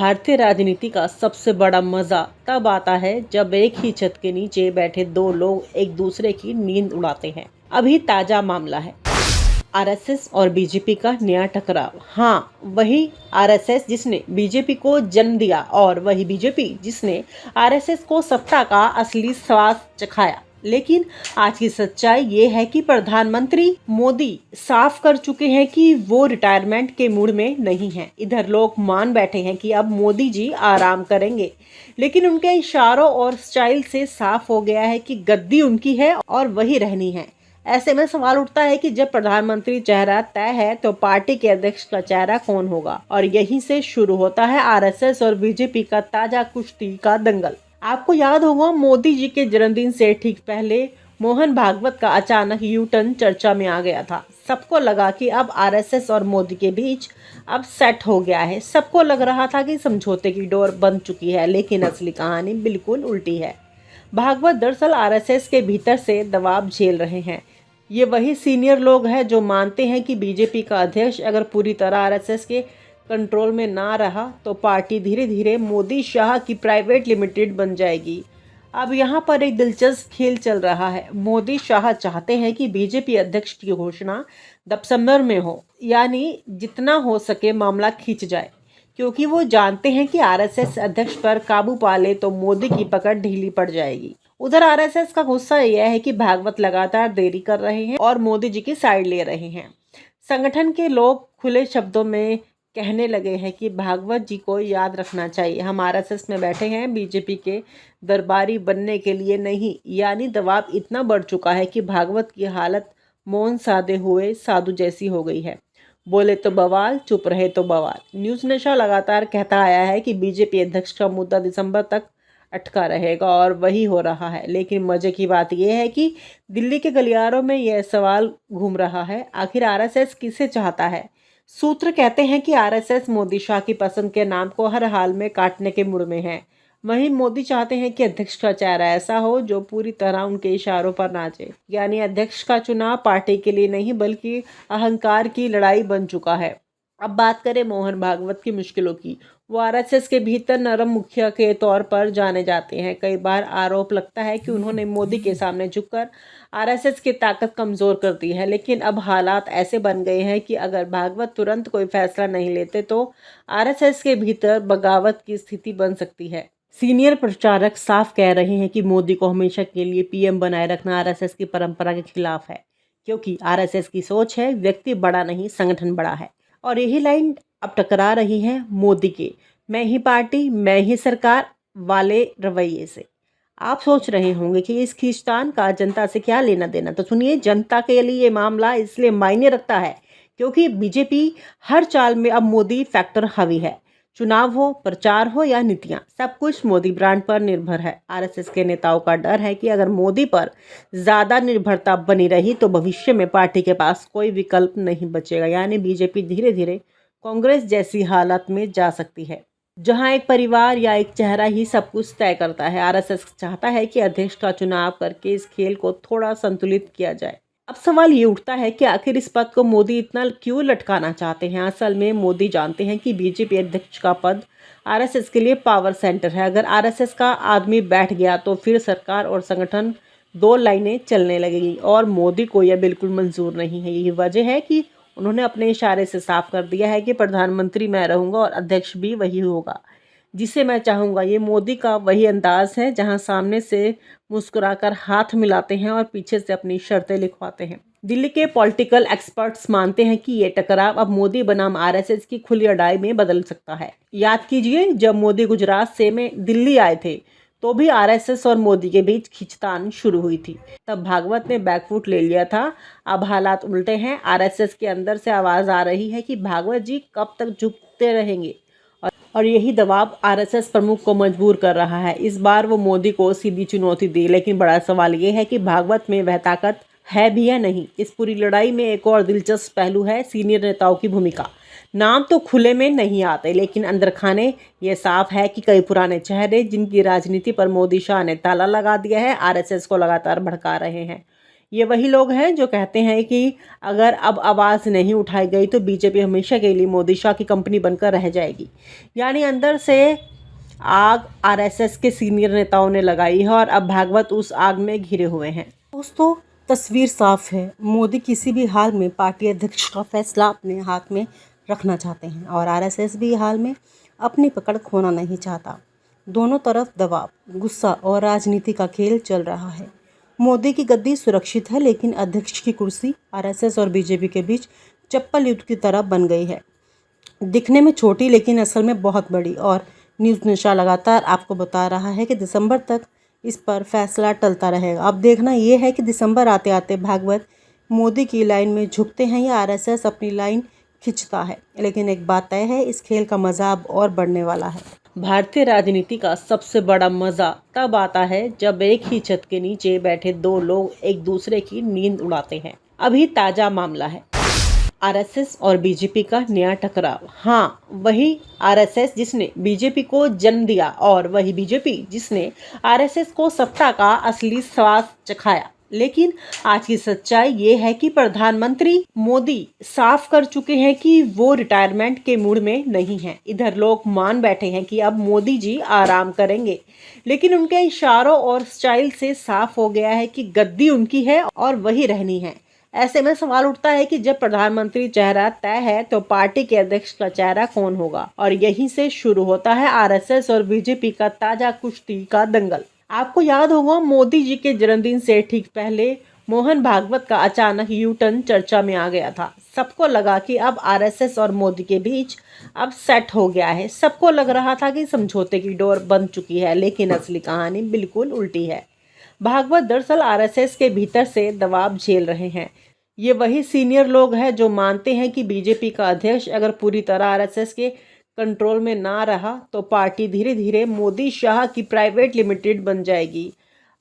भारतीय राजनीति का सबसे बड़ा मजा तब आता है जब एक ही छत के नीचे बैठे दो लोग एक दूसरे की नींद उड़ाते हैं। अभी ताजा मामला है आरएसएस और बीजेपी का नया टकराव। हाँ, वही आरएसएस जिसने बीजेपी को जन्म दिया और वही बीजेपी जिसने आरएसएस को सत्ता का असली स्वाद चखाया। लेकिन आज की सच्चाई ये है कि प्रधानमंत्री मोदी साफ कर चुके हैं कि वो रिटायरमेंट के मूड में नहीं हैं। इधर लोग मान बैठे हैं कि अब मोदी जी आराम करेंगे, लेकिन उनके इशारों और स्टाइल से साफ हो गया है कि गद्दी उनकी है और वही रहनी है। ऐसे में सवाल उठता है कि जब प्रधानमंत्री चेहरा तय है तो पार्टी के अध्यक्ष का चेहरा कौन होगा। और यहीं से शुरू होता है आरएसएस और बीजेपी का ताजा कुश्ती का दंगल। आपको याद होगा, मोदी जी के जन्मदिन से ठीक पहले मोहन भागवत का अचानक यू टर्न चर्चा में आ गया था। सबको लगा कि अब आरएसएस और मोदी के बीच अब सेट हो गया है। सबको लग रहा था कि समझौते की डोर बंद चुकी है, लेकिन असली कहानी बिल्कुल उल्टी है। भागवत दरअसल आरएसएस के भीतर से दबाव झेल रहे हैं। ये वही सीनियर लोग हैं जो मानते हैं कि बीजेपी का अध्यक्ष अगर पूरी तरह आरएसएस के कंट्रोल में ना रहा तो पार्टी धीरे धीरे मोदी शाह की प्राइवेट लिमिटेड बन जाएगी। अब यहाँ पर एक दिलचस्प खेल चल रहा है। मोदी शाह चाहते हैं कि बीजेपी अध्यक्ष की घोषणा दिसंबर में हो, यानी जितना हो सके मामला खींच जाए, क्योंकि वो जानते हैं कि आरएसएस अध्यक्ष पर काबू पा ले तो मोदी की पकड़ ढीली पड़ जाएगी। उधर आरएसएस का गुस्सा यह है कि भागवत लगातार देरी कर रहे हैं और मोदी जी की साइड ले रहे हैं। संगठन के लोग खुले शब्दों में कहने लगे हैं कि भागवत जी को याद रखना चाहिए, हम आरएसएस में बैठे हैं बीजेपी के दरबारी बनने के लिए नहीं। यानी दबाव इतना बढ़ चुका है कि भागवत की हालत मौन साधे हुए साधु जैसी हो गई है। बोले तो बवाल, चुप रहे तो बवाल। न्यूज़ नशा लगातार कहता आया है कि बीजेपी अध्यक्ष का मुद्दा दिसंबर तक अटका रहेगा और वही हो रहा है। लेकिन मजे की बात यह है कि दिल्ली के गलियारों में यह सवाल घूम रहा है, आखिर आरएसएस किसे चाहता है। सूत्र कहते हैं कि आरएसएस मोदी शाह की पसंद के नाम को हर हाल में काटने के मूड में है। वहीं मोदी चाहते हैं कि अध्यक्ष का चेहरा ऐसा हो जो पूरी तरह उनके इशारों पर नाचे। यानी अध्यक्ष का चुनाव पार्टी के लिए नहीं बल्कि अहंकार की लड़ाई बन चुका है। अब बात करें मोहन भागवत की मुश्किलों की। वो आरएसएस के भीतर नरम मुखिया के तौर पर जाने जाते हैं। कई बार आरोप लगता है कि उन्होंने मोदी के सामने झुककर आरएसएस की ताकत कमजोर कर दी है। लेकिन अब हालात ऐसे बन गए हैं कि अगर भागवत तुरंत कोई फैसला नहीं लेते तो आरएसएस के भीतर बगावत की स्थिति बन सकती है। सीनियर प्रचारक साफ कह रहे हैं कि मोदी को हमेशा के लिए पीएम बनाए रखना आरएसएस की परंपरा के खिलाफ है, क्योंकि आरएसएस की सोच है व्यक्ति बड़ा नहीं संगठन बड़ा है। और यही लाइन अब टकरा रही है मोदी के मैं ही पार्टी मैं ही सरकार वाले रवैये से। आप सोच रहे होंगे कि इस खींचतान का जनता से क्या लेना देना, तो सुनिए, जनता के लिए ये मामला इसलिए मायने रखता है क्योंकि बीजेपी हर चाल में अब मोदी फैक्टर हावी है। चुनाव हो, प्रचार हो या नीतियां, सब कुछ मोदी ब्रांड पर निर्भर है। आरएसएस के नेताओं का डर है कि अगर मोदी पर ज्यादा निर्भरता बनी रही तो भविष्य में पार्टी के पास कोई विकल्प नहीं बचेगा। यानी बीजेपी धीरे धीरे कांग्रेस जैसी हालत में जा सकती है, जहां एक परिवार या एक चेहरा ही सब कुछ तय करता है। आरएसएस चाहता है कि अध्यक्ष का चुनाव करके इस खेल को थोड़ा संतुलित किया जाए। अब सवाल ये उठता है कि आखिर इस पद को मोदी इतना क्यों लटकाना चाहते हैं। असल में मोदी जानते हैं कि बीजेपी अध्यक्ष का पद आरएसएस के लिए पावर सेंटर है। अगर आरएसएस का आदमी बैठ गया तो फिर सरकार और संगठन दो लाइनें चलने लगेगी और मोदी को यह बिल्कुल मंजूर नहीं है। यही वजह है कि उन्होंने अपने इशारे से साफ कर दिया है कि प्रधानमंत्री मैं रहूंगा और अध्यक्ष भी वही होगा जिसे मैं चाहूँगा। ये मोदी का वही अंदाज है जहां सामने से मुस्कुराकर हाथ मिलाते हैं और पीछे से अपनी शर्तें लिखवाते हैं। दिल्ली के पॉलिटिकल एक्सपर्ट्स मानते हैं कि ये टकराव अब मोदी बनाम आरएसएस की खुली लड़ाई में बदल सकता है। याद कीजिए, जब मोदी गुजरात से में दिल्ली आए थे तो भी आरएसएस और मोदी के बीच खींचतान शुरू हुई थी। तब भागवत ने बैकफुट ले लिया था। अब हालात उल्टे हैं। आरएसएस के अंदर से आवाज़ आ रही है कि भागवत जी कब तक झुकते रहेंगे, और यही दबाव आरएसएस प्रमुख को मजबूर कर रहा है। इस बार वो मोदी को सीधी चुनौती दी, लेकिन बड़ा सवाल ये है कि भागवत में वह ताकत है भी या नहीं। इस पूरी लड़ाई में एक और दिलचस्प पहलू है सीनियर नेताओं की भूमिका। नाम तो खुले में नहीं आते, लेकिन अंदर खाने ये साफ है कि कई पुराने चेहरे जिनकी राजनीति पर मोदी शाह ने ताला लगा दिया है आरएसएस को लगातार भड़का रहे हैं। ये वही लोग हैं जो कहते हैं कि अगर अब आवाज़ नहीं उठाई गई तो बीजेपी हमेशा के लिए मोदी शाह की कंपनी बनकर रह जाएगी। यानी अंदर से आग आरएसएस के सीनियर नेताओं ने लगाई है और अब भागवत उस आग में घिरे हुए हैं। दोस्तों, तस्वीर साफ है, मोदी किसी भी हाल में पार्टी अध्यक्ष का फैसला अपने हाथ में रखना चाहते हैं और आरएसएस भी हाल में अपनी पकड़ खोना नहीं चाहता। दोनों तरफ दबाव, गुस्सा और राजनीति का खेल चल रहा है। मोदी की गद्दी सुरक्षित है, लेकिन अध्यक्ष की कुर्सी आरएसएस और बीजेपी के बीच चप्पल युद्ध की तरह बन गई है। दिखने में छोटी लेकिन असल में बहुत बड़ी। और न्यूज़ नशा लगातार आपको बता रहा है कि दिसंबर तक इस पर फैसला टलता रहेगा। अब देखना ये है कि दिसंबर आते आते भागवत मोदी की लाइन में झुकते हैं या आरएसएस अपनी लाइन खिंचता है। लेकिन एक बात तय है, इस खेल का मजा अब और बढ़ने वाला है। भारतीय राजनीति का सबसे बड़ा मजा तब आता है जब एक ही छत के नीचे बैठे दो लोग एक दूसरे की नींद उड़ाते हैं। अभी ताजा मामला है आरएसएस और बीजेपी का नया टकराव। हाँ, वही आरएसएस जिसने बीजेपी को जन्म दिया और वही बीजेपी जिसने आरएसएस को सत्ता का असली स्वाद चखाया। लेकिन आज की सच्चाई ये है कि प्रधानमंत्री मोदी साफ कर चुके हैं कि वो रिटायरमेंट के मूड में नहीं हैं। इधर लोग मान बैठे हैं कि अब मोदी जी आराम करेंगे, लेकिन उनके इशारों और स्टाइल से साफ हो गया है कि गद्दी उनकी है और वही रहनी है। ऐसे में सवाल उठता है कि जब प्रधानमंत्री चेहरा तय है तो पार्टी के अध्यक्ष का चेहरा कौन होगा। और यहीं से शुरू होता है आरएसएस और बीजेपी का ताजा कुश्ती का दंगल। आपको याद होगा, मोदी जी के जन्मदिन से ठीक पहले मोहन भागवत का अचानक यू टर्न चर्चा में आ गया था। सबको लगा कि अब आरएसएस और मोदी के बीच अब सेट हो गया है। सबको लग रहा था कि समझौते की डोर बंद चुकी है, लेकिन असली कहानी बिल्कुल उल्टी है। भागवत दरअसल आरएसएस के भीतर से दबाव झेल रहे हैं। ये वही सीनियर लोग हैं जो मानते हैं कि बीजेपी का अध्यक्ष अगर पूरी तरह आरएसएस के कंट्रोल में ना रहा तो पार्टी धीरे धीरे मोदी शाह की प्राइवेट लिमिटेड बन जाएगी।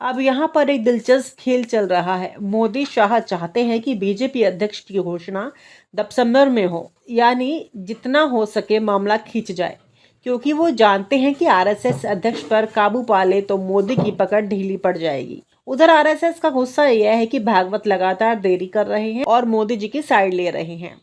अब यहाँ पर एक दिलचस्प खेल चल रहा है। मोदी शाह चाहते हैं कि बीजेपी अध्यक्ष की घोषणा दिसंबर में हो, यानी जितना हो सके मामला खींच जाए, क्योंकि वो जानते हैं कि आरएसएस अध्यक्ष पर काबू पा ले तो मोदी की पकड़ ढीली पड़ जाएगी। उधर आरएसएस का गुस्सा यह है कि भागवत लगातार देरी कर रहे हैं और मोदी जी की साइड ले रहे हैं।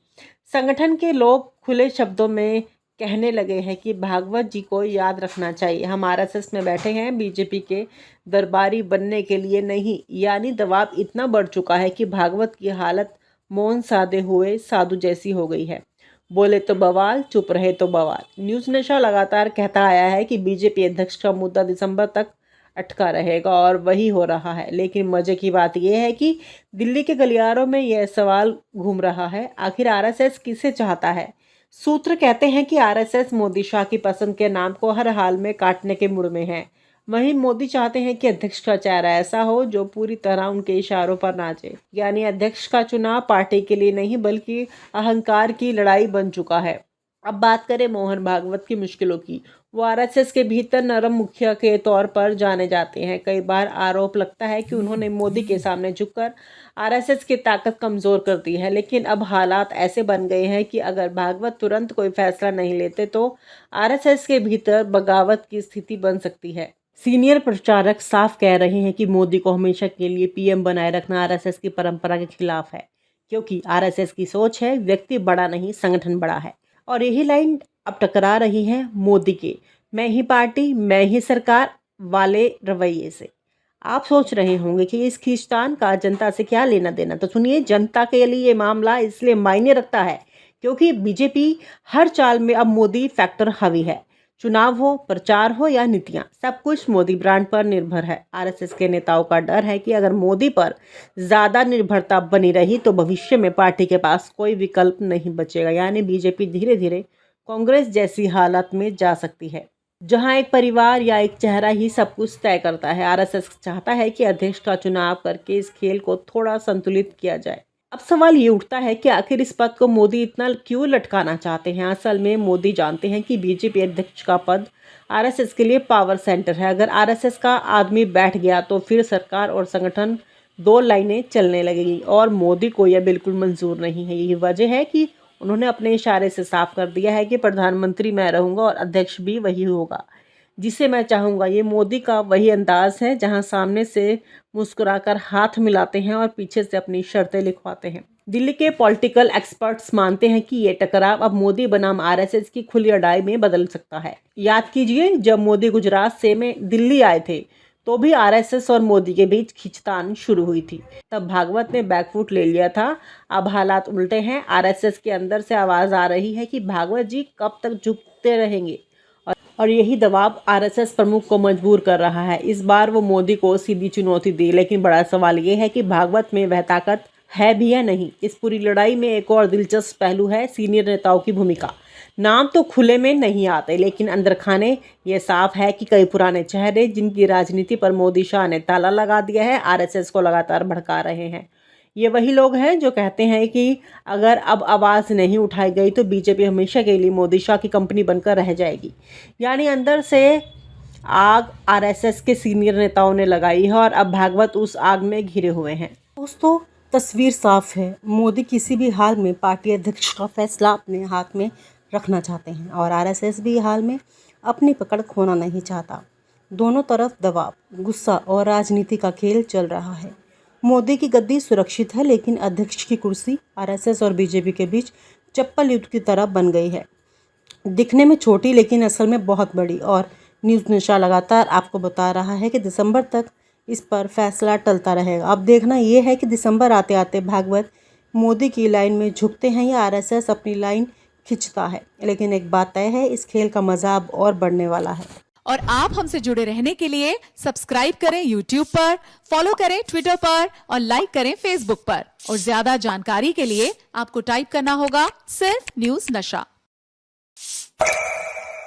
संगठन के लोग खुले शब्दों में कहने लगे हैं कि भागवत जी को याद रखना चाहिए, हम आरएसएस में बैठे हैं बीजेपी के दरबारी बनने के लिए नहीं। यानी दबाव इतना बढ़ चुका है कि भागवत की हालत मौन साधे हुए साधु जैसी हो गई है। बोले तो बवाल, चुप रहे तो बवाल। न्यूज़ नशा लगातार कहता आया है कि बीजेपी अध्यक्ष का मुद्दा दिसंबर तक अटका रहेगा और वही हो रहा है। लेकिन मजे की बात यह है कि दिल्ली के गलियारों में यह सवाल घूम रहा है, आखिर आरएसएस किसे चाहता है। सूत्र कहते हैं कि आरएसएस मोदी शाह की पसंद के नाम को हर हाल में काटने के मूड में है। वहीं मोदी चाहते हैं कि अध्यक्ष का चेहरा ऐसा हो जो पूरी तरह उनके इशारों पर नाचे। यानी अध्यक्ष का चुनाव पार्टी के लिए नहीं बल्कि अहंकार की लड़ाई बन चुका है। अब बात करें मोहन भागवत की मुश्किलों की। वो आरएसएस के भीतर नरम मुखिया के तौर पर जाने जाते हैं। कई बार आरोप लगता है कि उन्होंने मोदी के सामने झुककर आरएसएस की ताकत कमजोर कर दी है। लेकिन अब हालात ऐसे बन गए हैं कि अगर भागवत तुरंत कोई फैसला नहीं लेते तो आरएसएस के भीतर बगावत की स्थिति बन सकती है। सीनियर प्रचारक साफ कह रहे हैं कि मोदी को हमेशा के लिए पीएम बनाए रखना आरएसएस की परंपरा के खिलाफ है, क्योंकि आरएसएस की सोच है व्यक्ति बड़ा नहीं संगठन बड़ा है। और यही लाइन अब टकरा रही है मोदी के मैं ही पार्टी मैं ही सरकार वाले रवैये से। आप सोच रहे होंगे कि इस खींचतान का जनता से क्या लेना देना, तो सुनिए, जनता के लिए ये मामला इसलिए मायने रखता है क्योंकि बीजेपी हर चाल में अब मोदी फैक्टर हावी है। चुनाव हो, प्रचार हो या नीतियां, सब कुछ मोदी ब्रांड पर निर्भर है। आरएसएस के नेताओं का डर है कि अगर मोदी पर ज़्यादा निर्भरता बनी रही तो भविष्य में पार्टी के पास कोई विकल्प नहीं बचेगा। यानी बीजेपी धीरे धीरे कांग्रेस जैसी हालत में जा सकती है, जहां एक परिवार या एक चेहरा ही सब कुछ तय करता है। आरएसएस चाहता है कि अध्यक्ष का चुनाव करके इस खेल को थोड़ा संतुलित किया जाए। अब सवाल ये उठता है कि आखिर इस पद को मोदी इतना क्यों लटकाना चाहते हैं। असल में मोदी जानते हैं कि बीजेपी अध्यक्ष का पद आरएसएस के लिए पावर सेंटर है। अगर आरएसएस का आदमी बैठ गया तो फिर सरकार और संगठन दो लाइनें चलने लगेगी और मोदी को यह बिल्कुल मंजूर नहीं है। यही वजह है कि उन्होंने अपने इशारे से साफ कर दिया है कि प्रधानमंत्री मैं रहूंगा और अध्यक्ष भी वही होगा। जिसे मैं चाहूँगा ये मोदी का वही अंदाज है जहां सामने से मुस्कुराकर हाथ मिलाते हैं और पीछे से अपनी शर्तें लिखवाते हैं। दिल्ली के पॉलिटिकल एक्सपर्ट्स मानते हैं कि ये टकराव अब मोदी बनाम आरएसएस की खुली लड़ाई में बदल सकता है। याद कीजिए, जब मोदी गुजरात से में दिल्ली आए थे तो भी आरएसएस और मोदी के बीच खींचतान शुरू हुई थी। तब भागवत ने बैकफुट ले लिया था। अब हालात उल्टे हैं। आरएसएस के अंदर से आवाज आ रही है कि भागवत जी कब तक झुकते रहेंगे, और यही दबाव आरएसएस प्रमुख को मजबूर कर रहा है। इस बार वो मोदी को सीधी चुनौती दी, लेकिन बड़ा सवाल ये है कि भागवत में वह ताकत है भी या नहीं। इस पूरी लड़ाई में एक और दिलचस्प पहलू है सीनियर नेताओं की भूमिका। नाम तो खुले में नहीं आते, लेकिन अंदर खाने ये साफ है कि कई पुराने चेहरे जिनकी राजनीति पर मोदी शाह ने ताला लगा दिया है, आरएसएस को लगातार भड़का रहे हैं। ये वही लोग हैं जो कहते हैं कि अगर अब आवाज़ नहीं उठाई गई तो बीजेपी हमेशा के लिए मोदी शाह की कंपनी बनकर रह जाएगी। यानी अंदर से आग आरएसएस के सीनियर नेताओं ने लगाई है और अब भागवत उस आग में घिरे हुए हैं। दोस्तों, तस्वीर साफ है। मोदी किसी भी हाल में पार्टी अध्यक्ष का फैसला अपने हाथ में रखना चाहते हैं और आरएसएस भी हाल में अपनी पकड़ खोना नहीं चाहता। दोनों तरफ दबाव, गुस्सा और राजनीति का खेल चल रहा है। मोदी की गद्दी सुरक्षित है, लेकिन अध्यक्ष की कुर्सी आरएसएस और बीजेपी के बीच चप्पल युद्ध की तरह बन गई है। दिखने में छोटी लेकिन असल में बहुत बड़ी। और न्यूज़ नशा लगातार आपको बता रहा है कि दिसंबर तक इस पर फैसला टलता रहेगा। अब देखना यह है कि दिसंबर आते आते भागवत मोदी की लाइन में झुकते हैं या आरएसएस अपनी लाइन खिंचता है। लेकिन एक बात तय है, इस खेल का मजा अब और बढ़ने वाला है। और आप हमसे जुड़े रहने के लिए सब्सक्राइब करें YouTube पर, फॉलो करें Twitter पर और लाइक करें Facebook पर। और ज्यादा जानकारी के लिए आपको टाइप करना होगा सिर्फ न्यूज़ नशा।